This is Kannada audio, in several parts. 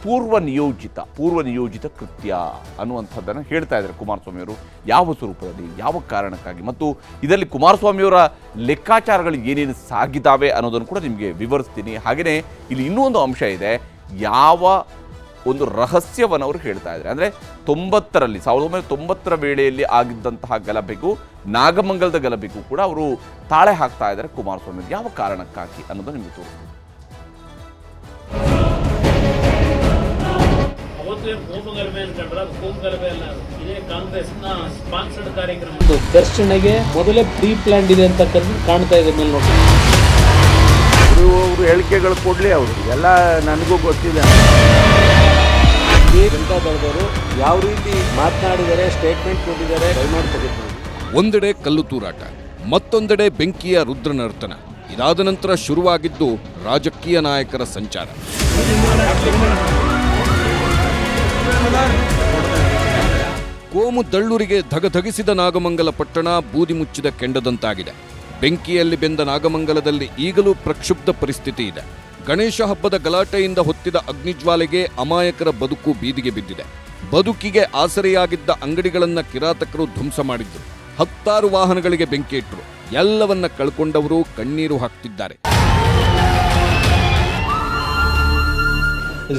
ಪೂರ್ವ ನಿಯೋಜಿತ ಕೃತ್ಯ ಅನ್ನುವಂಥದ್ದನ್ನು ಹೇಳ್ತಾ ಇದ್ದಾರೆ ಕುಮಾರಸ್ವಾಮಿ ಅವರು. ಯಾವ ಸ್ವರೂಪದಲ್ಲಿ, ಯಾವ ಕಾರಣಕ್ಕಾಗಿ, ಮತ್ತು ಇದರಲ್ಲಿ ಕುಮಾರಸ್ವಾಮಿಯವರ ಲೆಕ್ಕಾಚಾರಗಳು ಏನೇನು ಸಾಗಿದ್ದಾವೆ ಅನ್ನೋದನ್ನು ಕೂಡ ನಿಮಗೆ ವಿವರಿಸ್ತೀನಿ. ಹಾಗೆಯೇ ಇಲ್ಲಿ ಇನ್ನೂ ಒಂದು ಅಂಶ ಇದೆ, ಯಾವ ಒಂದು ರಹಸ್ಯವನ್ನು ಅವರು ಹೇಳ್ತಾ ಇದ್ದಾರೆ. ಅಂದರೆ 1990 ವೇಳೆಯಲ್ಲಿ ಆಗಿದ್ದಂತಹ ಗಲಭೆಗೂ ನಾಗಮಂಗಲದ ಗಲಭೆಗೂ ಕೂಡ ಅವರು ತಾಳೆ ಹಾಕ್ತಾ ಇದ್ದಾರೆ ಕುಮಾರಸ್ವಾಮಿ. ಯಾವ ಕಾರಣಕ್ಕಾಗಿ ಅನ್ನೋದು ನಿಮಗೆ ತೋರಿಸ್ತೀನಿ. ಘರ್ಷಣೆಗೆ ಮೊದಲೇ ಪ್ರೀ ಪ್ಲಾನ್ ಇದೆ ಅಂತ ಕಾಣ್ತಾ ಇದೆ ಮೇಲೆ ನೋಡಿ. ಅವರು ಹೇಳಿಕೆಗಳು ಕೊಡ್ಲಿ, ಅವರು ಎಲ್ಲ ನನಗೂ ಗೊತ್ತಿದೆ. ಜನತಾ ದಳದವರು ಯಾವ ರೀತಿ ಮಾತನಾಡಿದರೆ, ಸ್ಟೇಟ್ಮೆಂಟ್ ಕೊಟ್ಟಿದ್ದಾರೆ, ದಯಮಾಡಿ ತೆಗೆದುಕೊಳ್ಳಿ. ಒಂದೆಡೆ ಕಲ್ಲು ತೂರಾಟ, ಮತ್ತೊಂದೆಡೆ ಬೆಂಕಿಯ ರುದ್ರನರ್ತನ. ಇದಾದ ನಂತರ ಶುರುವಾಗಿದ್ದು ರಾಜಕೀಯ ನಾಯಕರ ಸಂಚಾರ. ಕೋಮು ದಳ್ಳೂರಿಗೆ ಧಗಧಗಿಸಿದ ನಾಗಮಂಗಲ ಪಟ್ಟಣ ಬೂದಿ ಮುಚ್ಚಿದ ಕೆಂಡದಂತಾಗಿದೆ. ಬೆಂಕಿಯಲ್ಲಿ ಬೆಂದ ನಾಗಮಂಗಲದಲ್ಲಿ ಈಗಲೂ ಪ್ರಕ್ಷುಬ್ಧ ಪರಿಸ್ಥಿತಿ ಇದೆ. ಗಣೇಶ ಹಬ್ಬದ ಗಲಾಟೆಯಿಂದ ಹೊತ್ತಿದ ಅಗ್ನಿಜ್ವಾಲೆಗೆ ಅಮಾಯಕರ ಬದುಕು ಬೀದಿಗೆ ಬಿದ್ದಿದೆ. ಬದುಕಿಗೆ ಆಸರೆಯಾಗಿದ್ದ ಅಂಗಡಿಗಳನ್ನ ಕಿರಾತಕರು ಧ್ವಂಸ ಮಾಡಿದ್ರು. 10 ವಾಹನಗಳಿಗೆ ಬೆಂಕಿ ಇಟ್ಟರು. ಎಲ್ಲವನ್ನ ಕಳ್ಕೊಂಡವರು ಕಣ್ಣೀರು ಹಾಕ್ತಿದ್ದಾರೆ.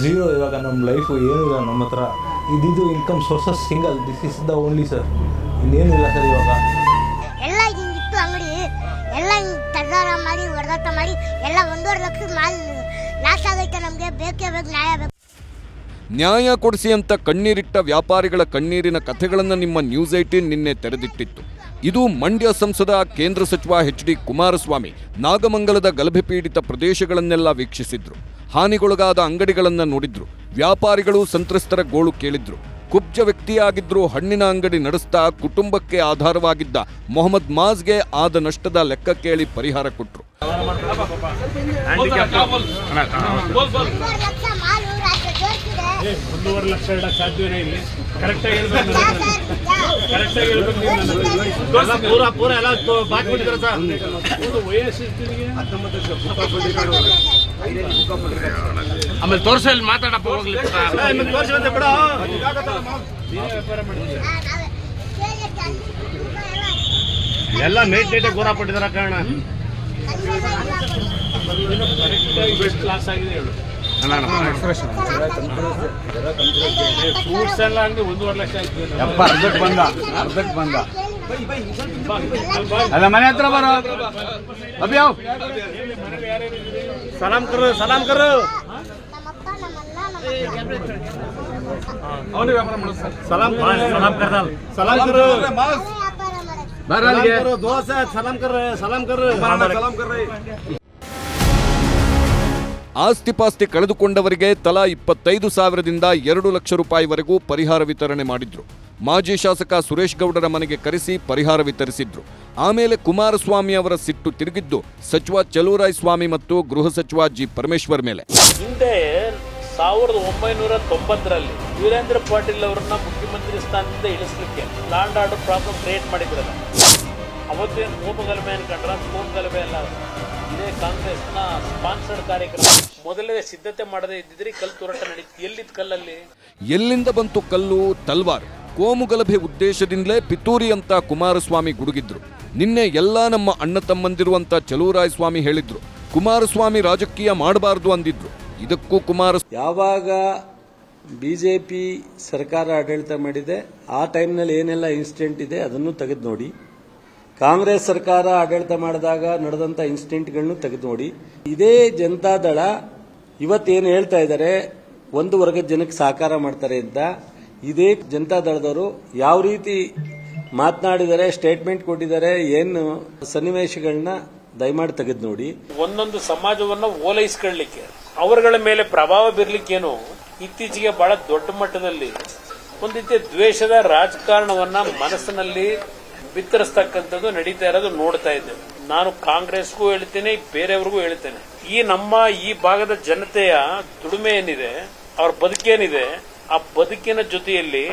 ಝೀರೋ ಇವಾಗ ನಮ್ಮ ಲೈಫು ಏನಿಲ್ಲ. ನಮ್ಮ ಹತ್ರ ಇದಿದ್ದು income sources single, this is the only sir. ಇನ್ನೇನಿಲ್ಲ ಸರ್. ಇವಾಗ ಎಲ್ಲ ಹಿಂಗಿತ್ತು ಅಂಗಡಿ, ಎಲ್ಲ ಹಿಂಗೆ ತಗಾರ ಮಾಡಿ ಹೊಡೆದಾಟ ಮಾಡಿ ಎಲ್ಲ 1.5 ಲಕ್ಷದ ಮಾಲ್ ಲಾಸ್ ಆಗೈತೆ. ನಮಗೆ ಬೇಕೇ ಬೇಕು, ನ್ಯಾಯ ಬೇಕು. ನ್ಯಾಯ ಕೊಡಿಸಿ ಅಂತ ಕಣ್ಣೀರಿಟ್ಟ ವ್ಯಾಪಾರಿಗಳ ಕಣ್ಣೀರಿನ ಕಥೆಗಳನ್ನು ನಿಮ್ಮ ನ್ಯೂಸ್ 18 ನಿನ್ನೆ ತೆರೆದಿಟ್ಟಿತ್ತು. ಇದು ಮಂಡ್ಯ ಸಂಸದ ಕೇಂದ್ರ ಸಚಿವ ಎಚ್.ಡಿ. ಕುಮಾರಸ್ವಾಮಿ ನಾಗಮಂಗಲದ ಗಲಭೆ ಪೀಡಿತ ಪ್ರದೇಶಗಳನ್ನೆಲ್ಲ ವೀಕ್ಷಿಸಿದ್ರು. ಹಾನಿಗೊಳಗಾದ ಅಂಗಡಿಗಳನ್ನು ನೋಡಿದ್ರು. ವ್ಯಾಪಾರಿಗಳು ಸಂತ್ರಸ್ತರ ಗೋಳು ಕೇಳಿದ್ರು. ಕುಬ್ಜ ವ್ಯಕ್ತಿಯಾಗಿದ್ರು. ಹಣ್ಣಿನ ಅಂಗಡಿ ನಡೆಸ್ತಾ ಕುಟುಂಬಕ್ಕೆ ಆಧಾರವಾಗಿದ್ದ ಮೊಹಮ್ಮದ್ ಮಾಜ್ಗೆ ಆದ ನಷ್ಟದ ಲೆಕ್ಕ ಕೇಳಿ ಪರಿಹಾರ ಕೊಟ್ಟರು. ಆಮೇಲೆ ತೋರ್ಸಲ್ಲಿ ಮಾತಾಡಪ್ಪ ಹೋಗ್ಲಿ. ಎಲ್ಲ ನೈಟ್ ಗೋರ ಪಟ್ಟಿದಾರ ಕಾರಣ ಕ್ಲಾಸ್ ಆಗಿದೆ ಹೇಳು. ಫ್ರೂಟ್ಸ್ ಎಲ್ಲ ಅಂಗಡಿ 1.5 ಲಕ್ಷ ಆಯ್ತು. ಅರ್ಧಕ್ಕೆ ಬಂದ ಅಲ್ಲ ಮನೆ ಹತ್ರ ಬರೋ ಅಭ್ಯಾವ್ ಸಲಾಮ್ ಕರು ಅವನೇ ವ್ಯಾಪಾರ ಮಾಡೋದು ಸರ್. ಸಲಾಮ್ ಕರು ದೋಸೆ ಸಲಾಮ್ ಕರು. ಆಸ್ತಿಪಾಸ್ತಿ ಕಳೆದುಕೊಂಡವರಿಗೆ ತಲಾ 25,000ದಿಂದ 2 ಲಕ್ಷ ರೂಪಾಯಿವರೆಗೂ ಪರಿಹಾರ ವಿತರಣೆ ಮಾಡಿದ್ರು. ಮಾಜಿ ಶಾಸಕ ಸುರೇಶ್ ಗೌಡರ ಮನೆಗೆ ಕರೆಸಿ ಪರಿಹಾರ ವಿತರಿಸಿದ್ರು. ಆಮೇಲೆ ಕುಮಾರಸ್ವಾಮಿ ಅವರ ಸಿಟ್ಟು ತಿರುಗಿದ್ದು ಸಚಿವ ಚಲುವರಾಯಸ್ವಾಮಿ ಮತ್ತು ಗೃಹ ಸಚಿವ ಜಿ ಪರಮೇಶ್ವರ್ ಮೇಲೆ. ಹಿಂದೆ 1990ರಲ್ಲಿ ವೀರೇಂದ್ರ ಪಾಟೀಲ್ ಅವರನ್ನ ಮುಖ್ಯಮಂತ್ರಿ ಸ್ಥಾನದಿಂದ ಇಳಿಸಲಿಕ್ಕೆ ಲ್ಯಾಂಡ್ ಆರ್ಡರ್ ಪ್ರಾಬ್ಲಮ್ ಕ್ರಿಯೇಟ್ ಮಾಡಿದ್ರಲ್ಲ, ಅವತ್ತೇನು ಕೋಮಗಲಭೆ ಅನ್ಕೊಂಡ್ರ? ಕೋಮಗಲಭೆ ಅಲ್ಲ, ಇದೇ ಕಾಂಗ್ರೆಸ್ನ ಸ್ಪಾನ್ಸರ್ಡ್ ಕಾರ್ಯಕ್ರಮ. ಮೊದಲೇ ಸಿದ್ಧತೆ ಮಾಡದೇ ಇದ್ದಿದ್ರೆ ಕಲ್ಲು ತೂರಾಟ ನಡೀತು. ಎಲ್ಲಿದ್ ಕಲ್ಲಲ್ಲಿ? ಎಲ್ಲಿಂದ ಬಂತು ಕಲ್ಲು, ತಲ್ವಾರ್? ಕೋಮುಗಲಭೆ ಉದ್ದೇಶದಿಂದಲೇ ಪಿತೂರಿ ಅಂತ ಕುಮಾರಸ್ವಾಮಿ ಗುಡುಗಿದ್ರು. ನಿನ್ನೆ ಎಲ್ಲ ನಮ್ಮ ಅಣ್ಣ ತಮ್ಮಂದಿರು ಅಂತ ಚಲುವರಾಯಸ್ವಾಮಿ ಹೇಳಿದ್ರು. ಕುಮಾರಸ್ವಾಮಿ ರಾಜಕೀಯ ಮಾಡಬಾರದು ಅಂದಿದ್ರು. ಇದಕ್ಕೂ ಯಾವಾಗ ಬಿಜೆಪಿ ಸರ್ಕಾರ ಆಡಳಿತ ಮಾಡಿದೆ ಆ ಟೈಮ್ನಲ್ಲಿ ಏನೆಲ್ಲ ಇನ್ಸಿಡೆಂಟ್ ಇದೆ ಅದನ್ನು ತೆಗೆದು ನೋಡಿ. ಕಾಂಗ್ರೆಸ್ ಸರ್ಕಾರ ಆಡಳಿತ ಮಾಡಿದಾಗ ನಡೆದಂಥ ಇನ್ಸಿಡೆಂಟ್ಗಳನ್ನು ತೆಗೆದು ನೋಡಿ. ಇದೇ ಜನತಾದಳ ಇವತ್ತೇನು ಹೇಳ್ತಾ ಇದ್ದಾರೆ, ಒಂದು ವರ್ಗದ ಜನಕ್ಕೆ ಸಹಕಾರ ಮಾಡ್ತಾರೆ ಅಂತ, ಇದೇ ಜನತಾದಳದವರು ಯಾವ ರೀತಿ ಮಾತನಾಡಿದ್ದಾರೆ, ಸ್ಟೇಟ್ಮೆಂಟ್ ಕೊಟ್ಟಿದ್ದಾರೆ, ಏನು ಸನ್ನಿವೇಶಗಳನ್ನ ದಯಮಾಡಿ ತೆಗೆದು ನೋಡಿ. ಒಂದೊಂದು ಸಮಾಜವನ್ನ ಓಲೈಸ್ಕೊಳ್ಳಿಕ್ಕೆ, ಅವರುಗಳ ಮೇಲೆ ಪ್ರಭಾವ ಬೀರ್ಲಿಕ್ಕೇನು ಇತ್ತೀಚೆಗೆ ಬಹಳ ದೊಡ್ಡ ಮಟ್ಟದಲ್ಲಿ ಒಂದು ರೀತಿಯ ದ್ವೇಷದ ರಾಜಕಾರಣವನ್ನ ಮನಸ್ಸಿನಲ್ಲಿ ಬಿತ್ತರಿಸ್ತಕ್ಕಂಥದ್ದು ನಡೀತಾ ಇರೋದು ನೋಡ್ತಾ ಇದ್ದೇವೆ. ನಾನು ಕಾಂಗ್ರೆಸ್ಗೂ ಹೇಳ್ತೇನೆ, ಬೇರೆಯವ್ರಿಗೂ ಹೇಳ್ತೇನೆ, ಈ ಭಾಗದ ಜನತೆಯ ದುಡಿಮೆ ಏನಿದೆ, ಅವ್ರ ಬದುಕೇನಿದೆ, ಆ ಬದುಕಿನ ಜೊತೆಯಲ್ಲಿ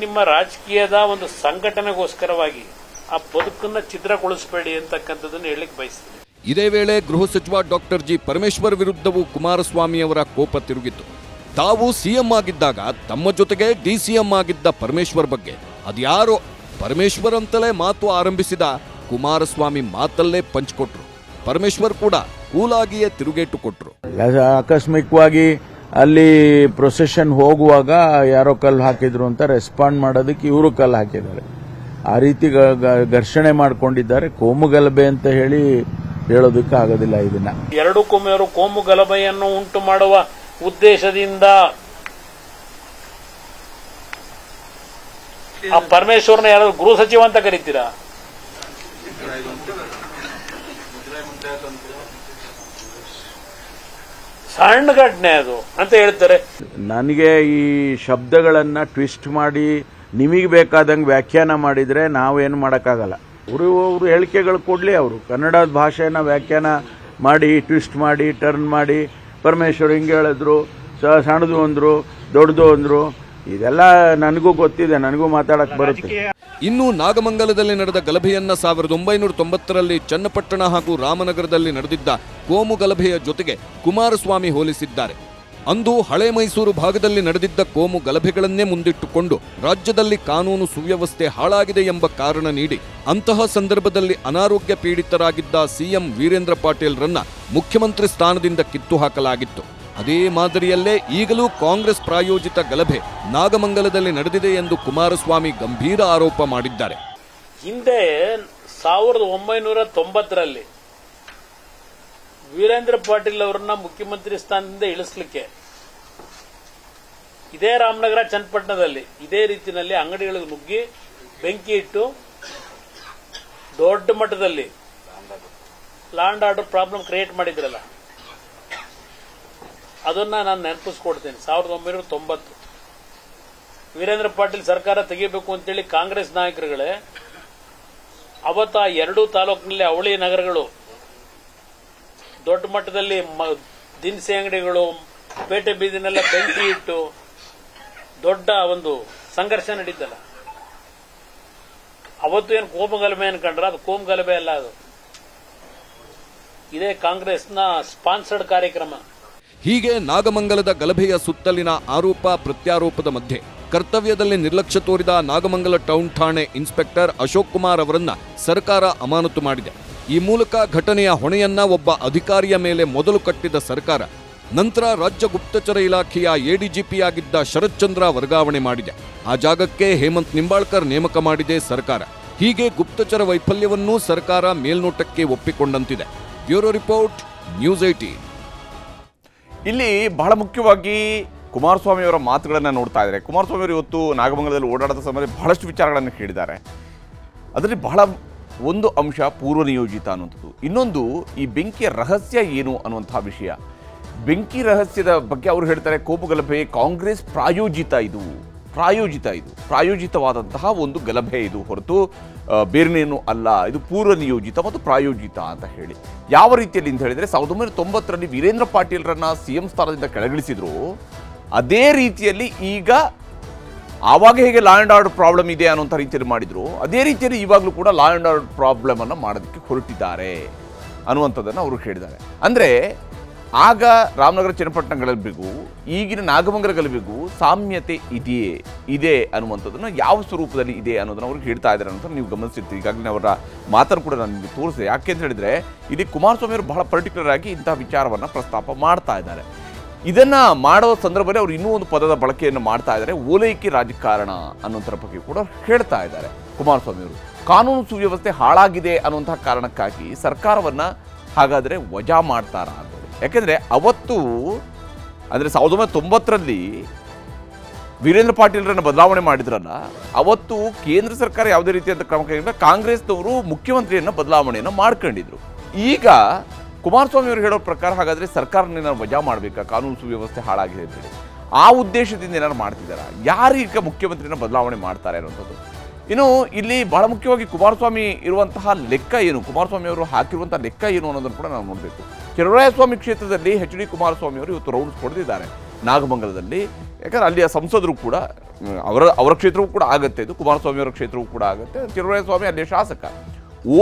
ನಿಮ್ಮ ರಾಜಕೀಯದ ಒಂದು ಸಂಘಟನೆಗೋಸ್ಕರವಾಗಿ ಆ ಬದುಕನ್ನ ಚಿತ್ರಗೊಳಿಸಬೇಡಿ ಅಂತಕ್ಕಂಥದ್ದನ್ನು ಹೇಳಲಿಕ್ಕೆ ಬಯಸ್ತೀನಿ. ಇದೇ ವೇಳೆ ಗೃಹ ಸಚಿವ ಡಾಕ್ಟರ್ ಜಿ ಪರಮೇಶ್ವರ್ ವಿರುದ್ಧವೂ ಕುಮಾರಸ್ವಾಮಿ ಅವರ ಕೋಪ ತಿರುಗಿತು. ತಾವು ಸಿಎಂ ಆಗಿದ್ದಾಗ ತಮ್ಮ ಜೊತೆಗೆ ಡಿಸಿಎಂ ಆಗಿದ್ದ ಪರಮೇಶ್ವರ್ ಬಗ್ಗೆ ಅದ್ಯಾರೋ ಪರಮೇಶ್ವರ್ ಅಂತಲೇ ಮಾತು ಆರಂಭಿಸಿದ ಕುಮಾರಸ್ವಾಮಿ ಮಾತಲ್ಲೇ ಪಂಚ್ಕೊಟ್ರು. ಪರಮೇಶ್ವರ್ ಕೂಡ ಕೂಲಾಗಿಯೇ ತಿರುಗೇಟು ಕೊಟ್ರು. ಆಕಸ್ಮಿಕವಾಗಿ ಅಲ್ಲಿ ಪ್ರೊಸೆಷನ್ ಹೋಗುವಾಗ ಯಾರೋ ಕಲ್ಲು ಹಾಕಿದ್ರು ಅಂತ ರೆಸ್ಪಾಂಡ್ ಮಾಡೋದಕ್ಕೆ ಇವರು ಕಲ್ಲು ಹಾಕಿದ್ದಾರೆ. ಆ ರೀತಿ ಘರ್ಷಣೆ ಮಾಡಿಕೊಂಡಿದ್ದಾರೆ. ಕೋಮು ಗಲಭೆ ಅಂತ ಹೇಳೋದಕ್ಕೆ ಆಗೋದಿಲ್ಲ. ಇದನ್ನ ಎರಡು ಕುಮೆಯರು ಕೋಮು ಗಲಭೆಯನ್ನು ಉಂಟು ಮಾಡುವ ಉದ್ದೇಶದಿಂದ ಆ ಪರಮೇಶ್ವರನ ಯಾರಾದ್ರೂ ಗೃಹ ಸಚಿವ ಅಂತ ಕರೀತೀರಾ? ಸಣ್ಣ ಘಟನೆ ಅದು ಅಂತ ಹೇಳ್ತಾರೆ. ನನಗೆ ಈ ಶಬ್ದಗಳನ್ನ ಟ್ವಿಸ್ಟ್ ಮಾಡಿ ನಿಮಗೆ ಬೇಕಾದಂಗೆ ವ್ಯಾಖ್ಯಾನ ಮಾಡಿದ್ರೆ ನಾವೇನು ಮಾಡೋಕ್ಕಾಗಲ್ಲ. ಅವರು ಹೇಳಿಕೆಗಳು ಕೊಡಲಿ. ಅವರು ಕನ್ನಡ ಭಾಷೆನ ವ್ಯಾಖ್ಯಾನ ಮಾಡಿ ಟ್ವಿಸ್ಟ್ ಮಾಡಿ ಟರ್ನ್ ಮಾಡಿ ಪರಮೇಶ್ವರ್ ಹಿಂಗೆ ಹೇಳಿದ್ರು, ಸಣ್ಣದು ಅಂದ್ರು, ದೊಡ್ಡದು ಅಂದ್ರು. ಇದೆಲ್ಲ ನನಗೂ ಗೊತ್ತಿದೆ, ನನಗೂ ಮಾತಾಡಕ್ ಬರುತ್ತೆ. ಇನ್ನು ನಾಗಮಂಗಲದಲ್ಲಿ ನಡೆದ ಗಲಭೆಯನ್ನ 1990ರಲ್ಲಿ ಚನ್ನಪಟ್ಟಣ ಹಾಗೂ ರಾಮನಗರದಲ್ಲಿ ನಡೆದಿದ್ದ ಕೋಮು ಗಲಭೆಯ ಜೊತೆಗೆ ಕುಮಾರಸ್ವಾಮಿ ಹೋಲಿಸಿದ್ದಾರೆ. ಅಂದು ಹಳೆ ಮೈಸೂರು ಭಾಗದಲ್ಲಿ ನಡೆದಿದ್ದ ಕೋಮು ಗಲಭೆಗಳನ್ನೇ ಮುಂದಿಟ್ಟುಕೊಂಡು ರಾಜ್ಯದಲ್ಲಿ ಕಾನೂನು ಸುವ್ಯವಸ್ಥೆ ಹಾಳಾಗಿದೆ ಎಂಬ ಕಾರಣ ನೀಡಿ ಅಂತಹ ಸಂದರ್ಭದಲ್ಲಿ ಅನಾರೋಗ್ಯ ಪೀಡಿತರಾಗಿದ್ದ ಸಿಎಂ ವೀರೇಂದ್ರ ಪಾಟೀಲ್ರನ್ನ ಮುಖ್ಯಮಂತ್ರಿ ಸ್ಥಾನದಿಂದ ಕಿತ್ತು ಹಾಕಲಾಗಿತ್ತು. ಅದೇ ಮಾದರಿಯಲ್ಲೇ ಈಗಲೂ ಕಾಂಗ್ರೆಸ್ ಪ್ರಾಯೋಜಿತ ಗಲಭೆ ನಾಗಮಂಗಲದಲ್ಲಿ ನಡೆದಿದೆ ಎಂದು ಕುಮಾರಸ್ವಾಮಿ ಗಂಭೀರ ಆರೋಪ ಮಾಡಿದ್ದಾರೆ. ಹಿಂದೆ 1990ರಲ್ಲಿ ವೀರೇಂದ್ರ ಪಾಟೀಲ್ ಅವರನ್ನ ಮುಖ್ಯಮಂತ್ರಿ ಸ್ಥಾನದಿಂದ ಇಳಿಸಲಿಕ್ಕೆ ಇದೇ ರಾಮನಗರ ಚನ್ನಪಟ್ಟಣದಲ್ಲಿ ಇದೇ ರೀತಿಯಲ್ಲಿ ಅಂಗಡಿಗಳಿಗೆ ನುಗ್ಗಿ ಬೆಂಕಿ ಇಟ್ಟು ದೊಡ್ಡ ಮಟ್ಟದಲ್ಲಿ law and order problem create ಮಾಡಿದ್ರಲ್ಲ, ಅದನ್ನ ನಾನು ನೆನಪಿಸ್ಕೊಡ್ತೇನೆ. 1990 ವೀರೇಂದ್ರ ಪಾಟೀಲ್ ಸರ್ಕಾರ ತೆಗಿಬೇಕು ಅಂತೇಳಿ ಕಾಂಗ್ರೆಸ್ ನಾಯಕರುಗಳೇ ಅವತ್ತು ಆ ಎರಡೂ ತಾಲೂಕಿನಲ್ಲಿ ಅವಳಿ ನಗರಗಳು ದೊಡ್ಡ ಮಟ್ಟದಲ್ಲಿ ದಿನಸಿ ಅಂಗಡಿಗಳು ಪೇಟೆ ಬೀದಿನೆಲ್ಲ ಬೆಂಕಿ ಇಟ್ಟು ದೊಡ್ಡ ಒಂದು ಸಂಘರ್ಷ ನಡೀತಲ್ಲ. ಅವತ್ತು ಏನು ಕೋಮು ಗಲಭೆ ಅನ್ಕೊಂಡ್ರ? ಅದು ಕೋಮು ಗಲಭೆ ಅಲ್ಲ, ಅದು ಇದೇ ಕಾಂಗ್ರೆಸ್ನ ಸ್ಪಾನ್ಸರ್ಡ್ ಕಾರ್ಯಕ್ರಮ. ಹೀಗೆ ನಾಗಮಂಗಲದ ಗಲಭೆಯ ಸುತ್ತಲಿನ ಆರೋಪ ಪ್ರತ್ಯಾರೋಪದ ಮಧ್ಯೆ ಕರ್ತವ್ಯದಲ್ಲಿ ನಿರ್ಲಕ್ಷ್ಯ ತೋರಿದ ನಾಗಮಂಗಲ ಟೌನ್ ಠಾಣೆ ಇನ್ಸ್ಪೆಕ್ಟರ್ ಅಶೋಕ್ ಕುಮಾರ್ ಅವರನ್ನ ಸರ್ಕಾರ ಅಮಾನತು ಮಾಡಿದೆ. ಈ ಮೂಲಕ ಘಟನೆಯ ಹೊಣೆಯನ್ನ ಒಬ್ಬ ಅಧಿಕಾರಿಯ ಮೇಲೆ ಮೊದಲು ಕಟ್ಟಿದ ಸರ್ಕಾರ ನಂತರ ರಾಜ್ಯ ಗುಪ್ತಚರ ಇಲಾಖೆಯ ಎಡಿಜಿಪಿಯಾಗಿದ್ದ ಶರತ್ ಚಂದ್ರ ವರ್ಗಾವಣೆ ಮಾಡಿದೆ. ಆ ಜಾಗಕ್ಕೆ ಹೇಮಂತ್ ನಿಂಬಾಳ್ಕರ್ ನೇಮಕ ಮಾಡಿದೆ ಸರ್ಕಾರ. ಹೀಗೆ ಗುಪ್ತಚರ ವೈಫಲ್ಯವನ್ನೂ ಸರ್ಕಾರ ಮೇಲ್ನೋಟಕ್ಕೆ ಒಪ್ಪಿಕೊಂಡಂತಿದೆ. Bureau report, news 18. ಇಲ್ಲಿ ಬಹಳ ಮುಖ್ಯವಾಗಿ ಕುಮಾರಸ್ವಾಮಿ ಅವರ ಮಾತುಗಳನ್ನು ನೋಡ್ತಾ ಇದ್ದಾರೆ. ಕುಮಾರಸ್ವಾಮಿ ಅವರು ಇವತ್ತು ನಾಗಮಂಗಲದಲ್ಲಿ ಓಡಾಡದ ಸಮಯದಲ್ಲಿ ಬಹಳಷ್ಟು ವಿಚಾರಗಳನ್ನು ಹೇಳಿದ್ದಾರೆ. ಅದರಲ್ಲಿ ಬಹಳ ಒಂದು ಅಂಶ ಪೂರ್ವ ನಿಯೋಜಿತ ಅನ್ನುವಂಥದ್ದು, ಇನ್ನೊಂದು ಈ ಬೆಂಕಿಯ ರಹಸ್ಯ ಏನು ಅನ್ನುವಂತಹ ವಿಷಯ. ಬೆಂಕಿ ರಹಸ್ಯದ ಬಗ್ಗೆ ಅವರು ಹೇಳ್ತಾರೆ, ಕೋಮು ಗಲಭೆ ಕಾಂಗ್ರೆಸ್ ಪ್ರಾಯೋಜಿತವಾದಂತಹ ಒಂದು ಗಲಭೆ ಇದು, ಹೊರತು ಬೇರೆನೇನು ಅಲ್ಲ, ಇದು ಪೂರ್ವ ನಿಯೋಜಿತ ಮತ್ತು ಪ್ರಾಯೋಜಿತ ಅಂತ ಹೇಳಿ. ಯಾವ ರೀತಿಯಲ್ಲಿ ಅಂತ ಹೇಳಿದರೆ 1990ರಲ್ಲಿ ವೀರೇಂದ್ರ ಪಾಟೀಲ್ರನ್ನ ಸಿಎಂ ಸ್ಥಾನದಿಂದ ಕೆಳಗಿಳಿಸಿದ್ರು, ಅದೇ ರೀತಿಯಲ್ಲಿ ಈಗ ಆವಾಗ ಹೇಗೆ ಲಾ ಆ್ಯಂಡ್ ಆರ್ಡರ್ ಪ್ರಾಬ್ಲಮ್ ಇದೆ ಅನ್ನೋಂಥ ರೀತಿಯಲ್ಲಿ ಮಾಡಿದ್ರು, ಅದೇ ರೀತಿಯಲ್ಲಿ ಇವಾಗಲೂ ಕೂಡ ಲಾ ಆ್ಯಂಡ್ ಆರ್ಡರ್ ಪ್ರಾಬ್ಲಮನ್ನು ಮಾಡೋದಕ್ಕೆ ಹೊರಟಿದ್ದಾರೆ ಅನ್ನುವಂಥದ್ದನ್ನು ಅವರು ಹೇಳಿದ್ದಾರೆ. ಅಂದರೆ ಆಗ ರಾಮನಗರ ಚನ್ನಪಟ್ಟಣ ಗಲಭೆಗೂ ಈಗಿನ ನಾಗಮಂಗಲ ಗಲಭೆಗೂ ಸಾಮ್ಯತೆ ಇದೆ ಅನ್ನುವಂಥದ್ದನ್ನು ಯಾವ ಸ್ವರೂಪದಲ್ಲಿ ಇದೆ ಅನ್ನೋದನ್ನು ಅವ್ರಿಗೆ ಹೇಳ್ತಾ ಇದ್ದಾರೆ ಅಂತ ನೀವು ಗಮನಿಸಿರ್ತೀವಿ. ಈಗಾಗಲೇ ಅವರ ಮಾತನ್ನು ಕೂಡ ನಾನು ನಿಮಗೆ ತೋರಿಸಿದೆ. ಯಾಕೆ ಅಂತ ಹೇಳಿದರೆ ಇಲ್ಲಿ ಕುಮಾರಸ್ವಾಮಿ ಅವರು ಬಹಳ ಪರ್ಟಿಕ್ಯುಲರ್ ಆಗಿ ಇಂತಹ ವಿಚಾರವನ್ನು ಪ್ರಸ್ತಾಪ ಮಾಡ್ತಾ ಇದ್ದಾರೆ. ಇದನ್ನು ಮಾಡೋ ಸಂದರ್ಭದಲ್ಲಿ ಅವರು ಇನ್ನೂ ಒಂದು ಪದದ ಬಳಕೆಯನ್ನು ಮಾಡ್ತಾ ಇದ್ದಾರೆ, ಓಲೈಕೆ ರಾಜಕಾರಣ ಅನ್ನೋಂಥರ ಬಗ್ಗೆ ಕೂಡ ಹೇಳ್ತಾ ಇದ್ದಾರೆ ಕುಮಾರಸ್ವಾಮಿ ಅವರು. ಕಾನೂನು ಸುವ್ಯವಸ್ಥೆ ಹಾಳಾಗಿದೆ ಅನ್ನುವಂತಹ ಕಾರಣಕ್ಕಾಗಿ ಸರ್ಕಾರವನ್ನು ಹಾಗಾದರೆ ವಜಾ ಮಾಡ್ತಾರಾ ಅಂತ. ಯಾಕೆಂದರೆ ಅವತ್ತು ಅಂದರೆ 1990ರಲ್ಲಿ ವೀರೇಂದ್ರ ಪಾಟೀಲ್ರನ್ನು ಬದಲಾವಣೆ ಮಾಡಿದ್ರಲ್ಲ, ಅವತ್ತು ಕೇಂದ್ರ ಸರ್ಕಾರ ಯಾವುದೇ ರೀತಿಯಾದ ಕ್ರಮ ಕೈಗೊಂಡ ಕಾಂಗ್ರೆಸ್ನವರು ಮುಖ್ಯಮಂತ್ರಿಯನ್ನು ಬದಲಾವಣೆಯನ್ನು ಮಾಡ್ಕೊಂಡಿದ್ರು. ಈಗ ಕುಮಾರಸ್ವಾಮಿ ಅವರು ಹೇಳೋ ಪ್ರಕಾರ ಹಾಗಾದರೆ ಸರ್ಕಾರನ ವಜಾ ಮಾಡಬೇಕಾ, ಕಾನೂನು ಸುವ್ಯವಸ್ಥೆ ಹಾಳಾಗಿದೆ ಅಂತೇಳಿ ಆ ಉದ್ದೇಶದಿಂದ ಏನಾದ್ರು ಮಾಡ್ತಿದ್ದಾರೆ. ಯಾರು ಈಗ ಮುಖ್ಯಮಂತ್ರಿನ ಬದಲಾವಣೆ ಮಾಡ್ತಾರೆ ಅನ್ನೋಂಥದ್ದು. ಇನ್ನು ಇಲ್ಲಿ ಬಹಳ ಮುಖ್ಯವಾಗಿ ಕುಮಾರಸ್ವಾಮಿ ಇರುವಂತಹ ಲೆಕ್ಕ ಏನು, ಕುಮಾರಸ್ವಾಮಿ ಅವರು ಹಾಕಿರುವಂಥ ಲೆಕ್ಕ ಏನು ಅನ್ನೋದನ್ನು ಕೂಡ ನಾವು ನೋಡಬೇಕು. ಚನ್ನರಾಯಸ್ವಾಮಿ ಕ್ಷೇತ್ರದಲ್ಲಿ HD ಕುಮಾರಸ್ವಾಮಿ ಅವರು ಇವತ್ತು ರೌಂಡ್ಸ್ ಹೊಡೆದಿದ್ದಾರೆ ನಾಗಮಂಗಲದಲ್ಲಿ. ಯಾಕಂದರೆ ಅಲ್ಲಿಯ ಸಂಸದರು ಕೂಡ ಅವರ ಕ್ಷೇತ್ರವೂ ಕೂಡ ಆಗುತ್ತೆ, ಇದು ಕುಮಾರಸ್ವಾಮಿ ಅವರ ಕ್ಷೇತ್ರವೂ ಕೂಡ ಆಗುತ್ತೆ. ಚನ್ನರಾಯಸ್ವಾಮಿ ಅಲ್ಲಿಯ ಶಾಸಕ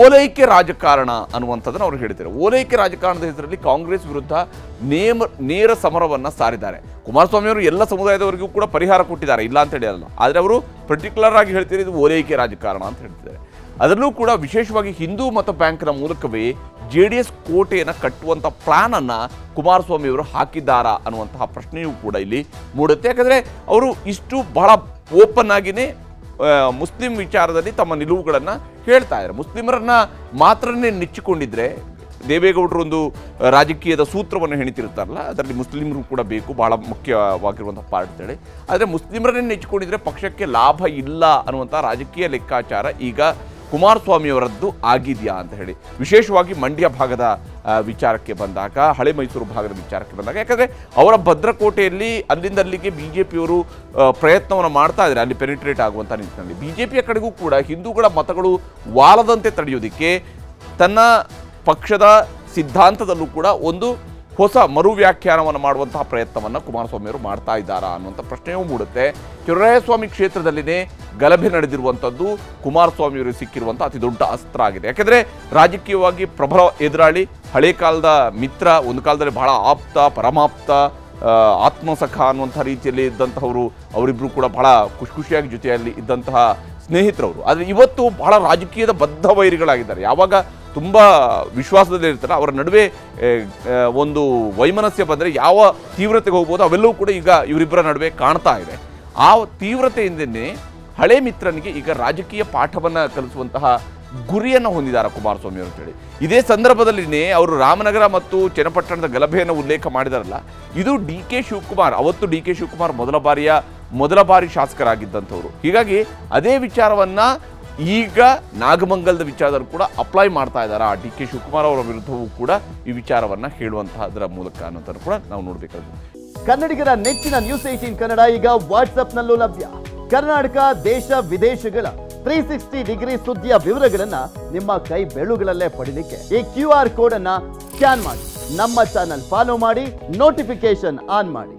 ಓಲೈಕೆ ರಾಜಕಾರಣ ಅನ್ನುವಂಥದ್ದನ್ನು ಅವರು ಹೇಳ್ತಾರೆ. ಓಲೈಕೆ ರಾಜಕಾರಣದ ಹೆಸರಲ್ಲಿ ಕಾಂಗ್ರೆಸ್ ವಿರುದ್ಧ ನೇರ ಸಮರವನ್ನು ಸಾರಿದ್ದಾರೆ. ಕುಮಾರಸ್ವಾಮಿ ಅವರು ಎಲ್ಲ ಸಮುದಾಯದವರಿಗೂ ಕೂಡ ಪರಿಹಾರ ಕೊಟ್ಟಿದ್ದಾರೆ, ಇಲ್ಲ ಅಂತ ಹೇಳಿ ಅಲ್ಲ. ಆದರೆ ಅವರು ಪರ್ಟಿಕ್ಯುಲರ್ ಆಗಿ ಹೇಳ್ತಾರೆ ಇದು ಓಲೈಕೆ ರಾಜಕಾರಣ ಅಂತ ಹೇಳ್ತಿದ್ದಾರೆ. ಅದರಲ್ಲೂ ಕೂಡ ವಿಶೇಷವಾಗಿ ಹಿಂದೂ ಮತ ಬ್ಯಾಂಕ್ನ ಮೂಲಕವೇ JDS ಕೋಟೆಯನ್ನು ಕಟ್ಟುವಂಥ ಪ್ಲಾನನ್ನು ಕುಮಾರಸ್ವಾಮಿ ಅವರು ಹಾಕಿದ್ದಾರಾ ಅನ್ನುವಂತಹ ಪ್ರಶ್ನೆಯೂ ಕೂಡ ಇಲ್ಲಿ ಮೂಡುತ್ತೆ. ಯಾಕಂದರೆ ಅವರು ಇಷ್ಟು ಬಹಳ ಓಪನ್ ಆಗಿಯೇ ಮುಸ್ಲಿಂ ವಿಚಾರದಲ್ಲಿ ತಮ್ಮ ನಿಲುವುಗಳನ್ನು ಹೇಳ್ತಾ ಇದ್ದಾರೆ. ಮುಸ್ಲಿಮರನ್ನ ಮಾತ್ರನೇ ನೆಚ್ಚಿಕೊಂಡಿದ್ರೆ ದೇವೇಗೌಡರು ಒಂದು ರಾಜಕೀಯದ ಸೂತ್ರವನ್ನು ಹೆಣಿತಿರ್ತಾರಲ್ಲ, ಅದರಲ್ಲಿ ಮುಸ್ಲಿಮರು ಕೂಡ ಬೇಕು, ಬಹಳ ಮುಖ್ಯವಾಗಿರುವಂಥ ಪಾರ್ಟ್ ಅಂತೇಳಿ. ಆದರೆ ಮುಸ್ಲಿಮರನ್ನೇ ನೆಚ್ಚಿಕೊಂಡಿದ್ರೆ ಪಕ್ಷಕ್ಕೆ ಲಾಭ ಇಲ್ಲ ಅನ್ನುವಂಥ ರಾಜಕೀಯ ಲೆಕ್ಕಾಚಾರ ಈಗ ಕುಮಾರಸ್ವಾಮಿಯವರದ್ದು ಆಗಿದೆಯಾ ಅಂತ ಹೇಳಿ, ವಿಶೇಷವಾಗಿ ಮಂಡ್ಯ ಭಾಗದ ವಿಚಾರಕ್ಕೆ ಬಂದಾಗ, ಹಳೆ ಮೈಸೂರು ಭಾಗದ ವಿಚಾರಕ್ಕೆ ಬಂದಾಗ, ಯಾಕಂದರೆ ಅವರ ಭದ್ರಕೋಟೆಯಲ್ಲಿ ಅಲ್ಲಿಂದ ಅಲ್ಲಿಗೆ BJPಯವರು ಪ್ರಯತ್ನವನ್ನು ಮಾಡ್ತಾ ಇದ್ದಾರೆ ಅಲ್ಲಿ ಪೆನಿಟ್ರೇಟ್ ಆಗುವಂಥ ನಿಟ್ಟಿನಲ್ಲಿ. BJPಯ ಕಡೆಗೂ ಕೂಡ ಹಿಂದೂಗಳ ಮತಗಳು ವಾಲದಂತೆ ತಡೆಯೋದಕ್ಕೆ ತನ್ನ ಪಕ್ಷದ ಸಿದ್ಧಾಂತದಲ್ಲೂ ಕೂಡ ಒಂದು ಹೊಸ ಮರು ವ್ಯಾಖ್ಯಾನವನ್ನು ಮಾಡುವಂತಹ ಪ್ರಯತ್ನವನ್ನು ಕುಮಾರಸ್ವಾಮಿಯವರು ಮಾಡ್ತಾ ಇದ್ದಾರಾ ಅನ್ನುವಂಥ ಪ್ರಶ್ನೆಯೂ ಮೂಡುತ್ತೆ. ಚನ್ನರಾಯಸ್ವಾಮಿ ಕ್ಷೇತ್ರದಲ್ಲಿನೇ ಗಲಭೆ ನಡೆದಿರುವಂಥದ್ದು ಕುಮಾರಸ್ವಾಮಿಯವರಿಗೆ ಸಿಕ್ಕಿರುವಂಥ ಅತಿ ದೊಡ್ಡ ಅಸ್ತ್ರ ಆಗಿದೆ. ಯಾಕೆಂದರೆ ರಾಜಕೀಯವಾಗಿ ಪ್ರಬಲ ಎದುರಾಳಿ, ಹಳೆ ಕಾಲದ ಮಿತ್ರ, ಒಂದು ಕಾಲದಲ್ಲಿ ಬಹಳ ಆಪ್ತ, ಪರಮಾಪ್ತ, ಆತ್ಮಸಖ ಅನ್ನುವಂಥ ರೀತಿಯಲ್ಲಿ ಇದ್ದಂತಹವರು, ಅವರಿಬ್ಬರು ಕೂಡ ಬಹಳ ಖುಷಿಯಾಗಿ ಜೊತೆಯಲ್ಲಿ ಇದ್ದಂತಹ ಸ್ನೇಹಿತರವರು. ಆದರೆ ಇವತ್ತು ಬಹಳ ರಾಜಕೀಯದ ಬದ್ಧ ವೈರಿಗಳಾಗಿದ್ದಾರೆ. ಯಾವಾಗ ತುಂಬ ವಿಶ್ವಾಸದಲ್ಲಿ ಇರ್ತಾರೆ, ಅವರ ನಡುವೆ ಒಂದು ವೈಮನಸ್ಯ ಬಂದರೆ ಯಾವ ತೀವ್ರತೆಗೆ ಹೋಗ್ಬೋದು ಅವೆಲ್ಲವೂ ಕೂಡ ಈಗ ಇವರಿಬ್ಬರ ನಡುವೆ ಕಾಣ್ತಾ ಇದೆ. ಆ ತೀವ್ರತೆಯಿಂದನೇ ಹಳೆ ಮಿತ್ರನಿಗೆ ಈಗ ರಾಜಕೀಯ ಪಾಠವನ್ನು ಕಲಿಸುವಂತಹ ಗುರಿಯನ್ನು ಹೊಂದಿದ್ದಾರೆ ಕುಮಾರಸ್ವಾಮಿ ಅವರು ಅಂತೇಳಿ. ಇದೇ ಸಂದರ್ಭದಲ್ಲಿನೇ ಅವರು ರಾಮನಗರ ಮತ್ತು ಚನ್ನಪಟ್ಟಣದ ಗಲಭೆಯನ್ನು ಉಲ್ಲೇಖ ಮಾಡಿದಾರಲ್ಲ, ಇದು DK ಶಿವಕುಮಾರ್, ಅವತ್ತು DK ಶಿವಕುಮಾರ್ ಮೊದಲ ಬಾರಿ ಶಾಸಕರಾಗಿದ್ದಂಥವ್ರು. ಹೀಗಾಗಿ ಅದೇ ವಿಚಾರವನ್ನು ಈಗ ನಾಗಮಂಗಲದ ವಿಚಾರದಲ್ಲಿ ಕೂಡ ಅಪ್ಲೈ ಮಾಡ್ತಾ ಇದ್ದಾರೆ. DK ಶಿವಕುಮಾರ್ ಅವರ ವಿರುದ್ಧವೂ ಕೂಡ ಈ ವಿಚಾರವನ್ನು ಹೇಳುವಂತಹದರ ಮೂಲಕ ಅನ್ನೋದನ್ನು ಕೂಡ ನಾವು ನೋಡಬೇಕಾಗುತ್ತೆ. ಕನ್ನಡಿಗರ ನೆಚ್ಚಿನ ನ್ಯೂಸ್ 18 ಕನ್ನಡ ಈಗ ವಾಟ್ಸ್ಆಪ್ನಲ್ಲೂ ಲಭ್ಯ. ಕರ್ನಾಟಕ, ದೇಶ ವಿದೇಶಗಳ 360 ಡಿಗ್ರಿ ಸುದ್ದಿಯ ವಿವರಗಳನ್ನ ನಿಮ್ಮ ಕೈ ಬೆರಳುಗಳಲ್ಲೇ ಪಡಿಲಿಕ್ಕೆ ಈ QR ಕೋಡ್ ಅನ್ನ ಸ್ಕ್ಯಾನ್ ಮಾಡಿ, ನಮ್ಮ ಚಾನಲ್ ಫಾಲೋ ಮಾಡಿ, ನೋಟಿಫಿಕೇಶನ್ ಆನ್ ಮಾಡಿ.